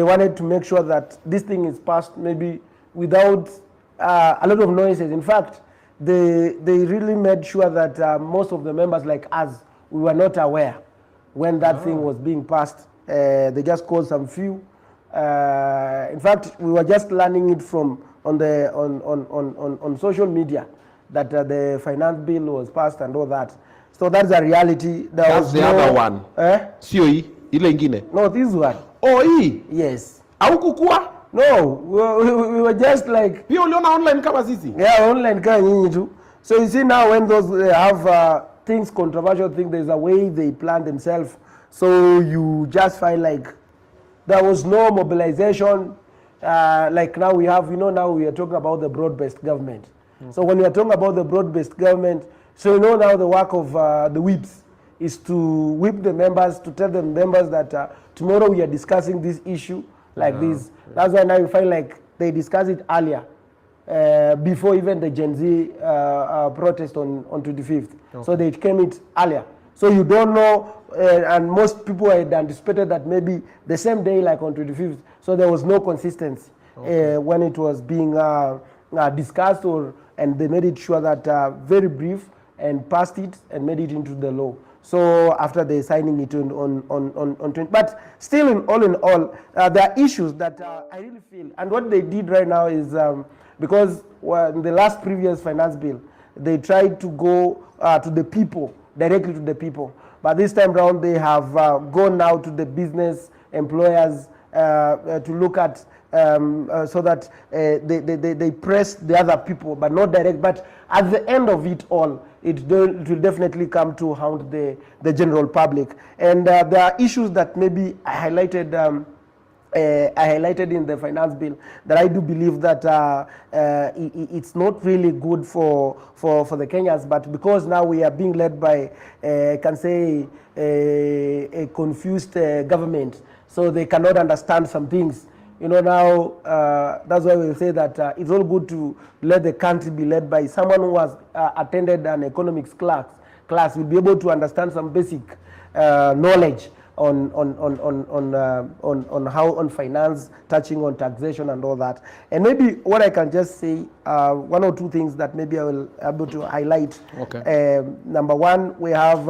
they wanted to make sure that this thing is passed maybe without a lot of noises. In fact, they really made sure that most of the members like us, we were not aware when that thing was being passed. They just called some few. In fact, we were just learning it from on social media that the finance bill was passed and all that. So that's a reality. That's the other one. Sio hii, ile ingine. No, this one. Oh, hii? Yes. Haukukua? No, we were just like... Pia uliona online kama sisi? Yeah, online kama nyinyi tu. So you see now when those have things, controversial things, there's a way they plan themselves. So you just find like there was no mobilization. Like now we have, now we are talking about the broad-based government. Okay. So when we are talking about the broad-based government, so now the work of the whips is to whip the members, to tell the members that tomorrow we are discussing this issue like this. That's why now you find like they discuss it earlier, before even the Gen Z protest on 25th. Okay. So they came it earlier. So you don't know, and most people had anticipated that maybe the same day like on 25th. So there was no consistency when it was being discussed, and they made it sure that very brief and passed it and made it into the law. So after they signing it on 20, but still in all, there are issues that I really feel, and what they did right now is because in the last previous finance bill, they tried to go to the people, directly to the people, but this time around they have gone now to the business employers to look at so that they press the other people, but not direct. But at the end of it all, it will definitely come to hound the general public. And there are issues that maybe I highlighted in the finance bill that I do believe that it's not really good for the Kenyans, but because now we are being led by, can say, a confused government, so they cannot understand some things. Now that's why we say that it's all good to let the country be led by someone who has attended an economics class, will be able to understand some basic knowledge on how on finance, touching on taxation and all that. And maybe what I can just say, one or two things that maybe I will be able to highlight. Okay. Number one, we have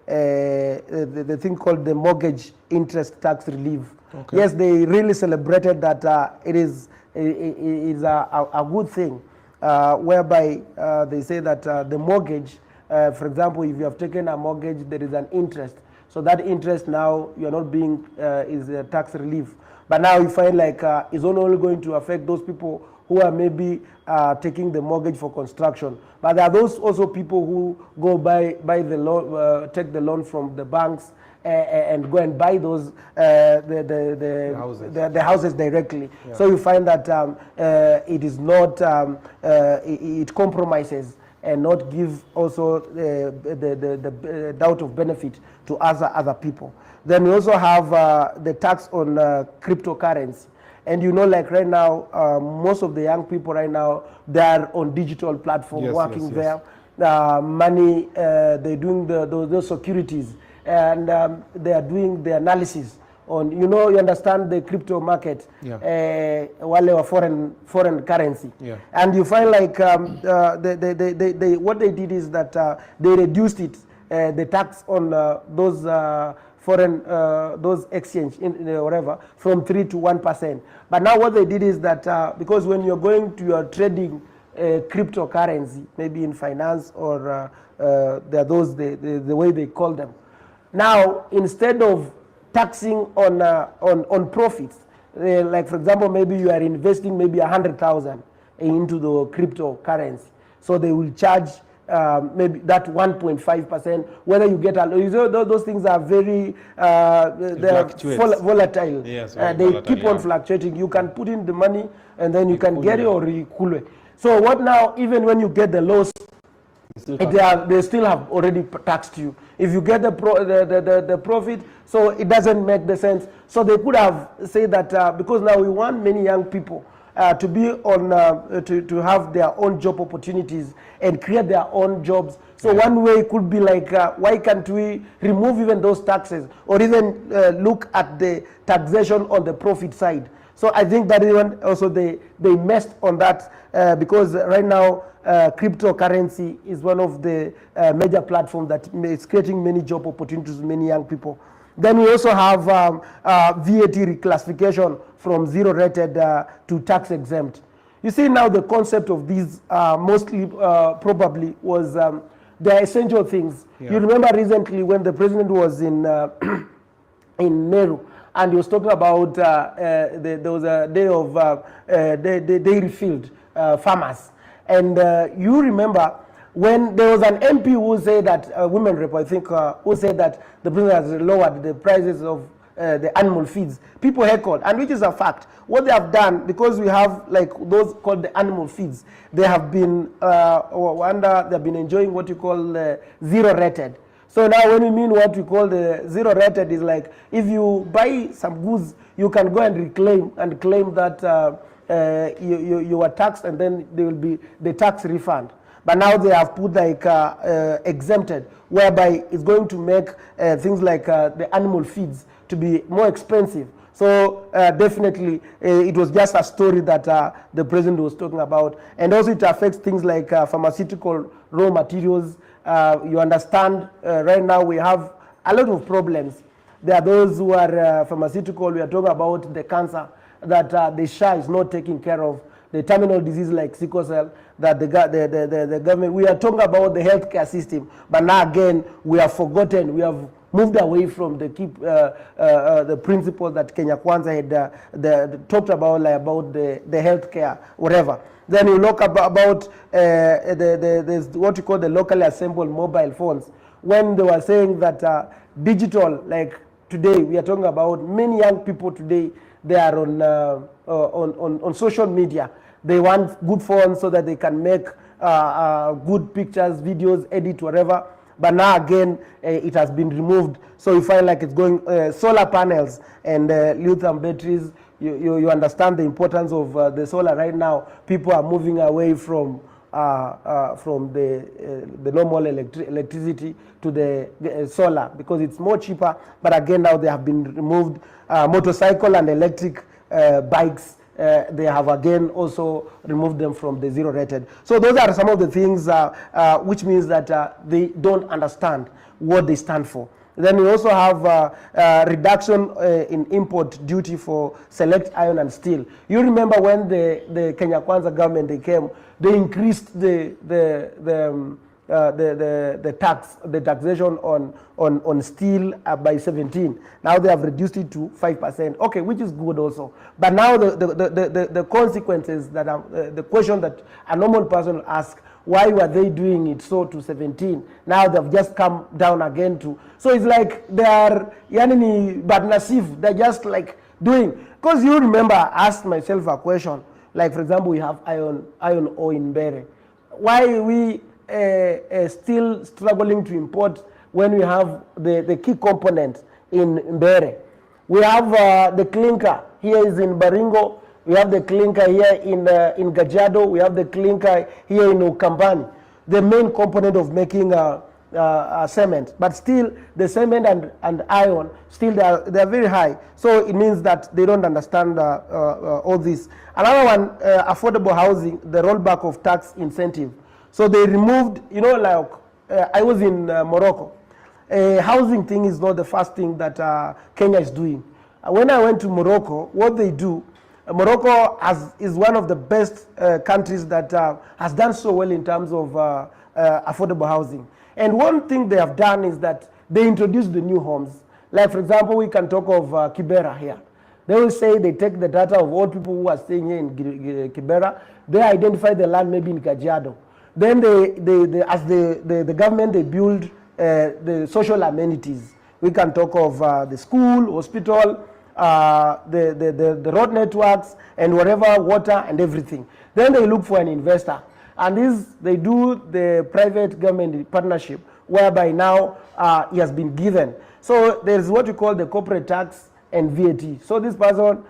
the thing called the mortgage interest tax relief. Okay. Yes, they really celebrated that it is a good thing, whereby they say that the mortgage, for example, if you have taken a mortgage, there is an interest. So that interest now you are not being is a tax relief. But now you find like it's only going to affect those people who are maybe taking the mortgage for construction. But there are those also people who go buy the loan, take the loan from the banks and go and buy those the houses directly. Yeah. So you find that it is not it compromises and not give also the doubt of benefit to other people. Then we also have the tax on cryptocurrency. And like right now, most of the young people right now, they are on digital platform working there. Money, they're doing those securities, and they are doing the analysis on, you understand the crypto market, wale foreign currency. Yeah. And you find like what they did is that they reduced it, the tax on those foreign, those exchange, whatever, from 3 to 1%. But now what they did is that, because when you're going to your trading cryptocurrency, maybe in finance or there are those, the way they call them. Now, instead of taxing on profits, like for example, maybe you are investing maybe 100,000 into the cryptocurrency. So they will charge maybe that 1.5%, whether you get those things are very volatile. Yes, they keep on fluctuating. You can put in the money and then you can get it or recule. So what now, even when you get the loss, they still have already taxed you. If you get the profit, so it doesn't make the sense. So they could have said that because now we want many young people to be on to have their own job opportunities and create their own jobs. So one way could be like, why can't we remove even those taxes, or even look at the taxation on the profit side? So I think that even also they messed on that because right now cryptocurrency is one of the major platforms that is creating many job opportunities to many young people. Then we also have VAT reclassification from zero rated to tax exempt. You see now the concept of these mostly probably was the essential things. Yeah. You remember recently when the president was in in Meru, and he was talking about there was a day of dairy field farmers. And you remember when there was an MP who said that, women rep, I think, who said that the president has lowered the prices of the animal feeds. People heckled, and which is a fact. What they have done, because we have like those called the animal feeds, they have been they've been enjoying what you call zero rated. So now when we mean what we call the zero rated is like, if you buy some goods, you can go and reclaim and claim that you were taxed, and then there will be the tax refund. But now they have put like exempted, whereby it's going to make things like the animal feeds to be more expensive. So definitely it was just a story that the president was talking about. And also it affects things like pharmaceutical raw materials. You understand right now we have a lot of problems. There are those who are pharmaceutical. We are talking about the cancer that the SHA is not taking care of, the terminal disease like sickle cell, that the government, we are talking about the healthcare system, but now again we have forgotten, we have moved away from the principle that Kenya Kwanza had talked about, like about the healthcare, whatever. Then you look about there's what you call the locally assembled mobile phones. When they were saying that digital, like today, we are talking about many young people today, they are on social media. They want good phones so that they can make good pictures, videos, edit, whatever. But now again, it has been removed. So you find like it's going solar panels and lithium batteries. You understand the importance of the solar right now. People are moving away from the normal electricity to the solar because it's more cheaper. But again, now they have been removed. Motorcycle and electric bikes, they have again also removed them from the zero rated. So those are some of the things which means that they don't understand what they stand for. Then we also have reduction in import duty for select iron and steel. You remember when the Kenya Kwanza government they came, they increased the taxation on steel by 17. Now they have reduced it to 5%. Okay, which is good also. But now the consequences that the question that a normal person will ask, why were they doing it so to 17? Now they've just come down again to. So it's like they are yani but nasif. They're just like doing. Because you remember, I asked myself a question. Like for example, we have iron ore in Mbeere. Why are we still struggling to import when we have the key component in Mbeere? We have the clinker here is in Baringo. We have the clinker here in Kajiado. We have the clinker here in Ukambani, the main component of making cement. But still, the cement and iron, still they are very high. So it means that they don't understand all this. Another one, affordable housing, the rollback of tax incentive. So they removed, you know, like I was in Morocco. Housing thing is not the first thing that Kenya is doing. When I went to Morocco, what they do, Morocco is one of the best countries that has done so well in terms of affordable housing. And one thing they have done is that they introduced the new homes. Like for example, we can talk of Kibera here. They will say they take the data of all people who are staying here in Kibera. They identify the land maybe in Kajiado. Then as the government, they build the social amenities. We can talk of the school, hospital, the road networks, and whatever, water and everything. Then they look for an investor. And they do the private government partnership, whereby now he has been given. So there's what you call the corporate tax and VAT. So this person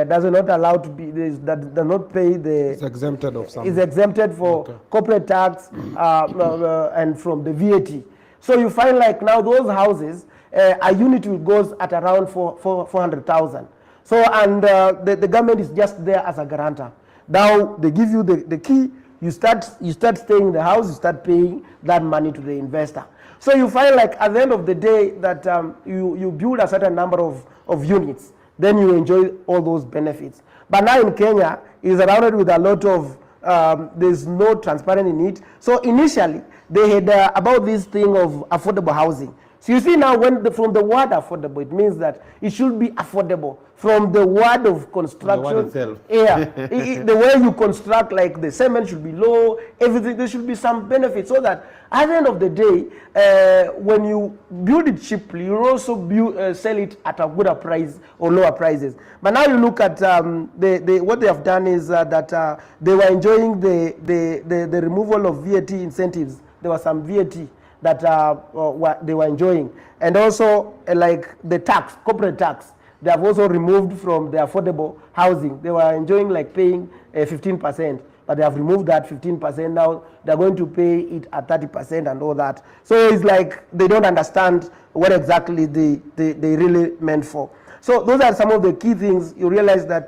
does not allow to be, that does not pay the... It's exempted of something. Is exempted for corporate tax and from the VAT. So you find like now those houses, a unit will goes at around 400,000. So, and the government is just there as a guarantor. Now they give you the key, you start staying in the house, you start paying that money to the investor. So you find like at the end of the day that you build a certain number of units, then you enjoy all those benefits. But now in Kenya, it's surrounded with a lot of, there's no transparency in it. So initially, they had about this thing of affordable housing. So you see now from the word affordable, it means that it should be affordable. From the word of construction, the word itself. Yeah, the way you construct, like the cement should be low, everything, there should be some benefit so that at the end of the day, when you build it cheaply, you also sell it at a gooder price or lower prices. But now you look at what they have done is that they were enjoying the removal of VAT incentives. There was some VAT that they were enjoying, and also like the tax, corporate tax, they have also removed from the affordable housing. They were enjoying like paying 15%, but they have removed that 15%. Now they're going to pay it at 30% and all that. So it's like they don't understand what exactly they really meant for. So those are some of the key things. You realize that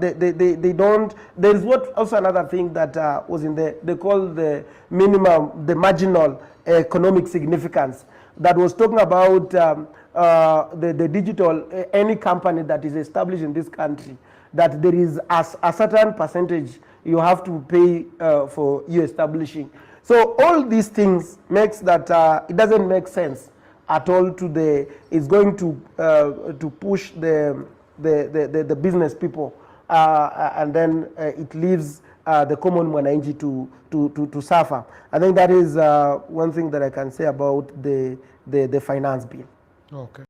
they don't. There is what also another thing that was in they call the minimum, the marginal economic significance, that was talking about the digital, any company that is established in this country, that there is a certain percentage you have to pay for you establishing. So all these things makes that it doesn't make sense at all it's going to push the business people, and then it leaves the common mwananchi to suffer. I think that is one thing that I can say about the finance bill. Okay.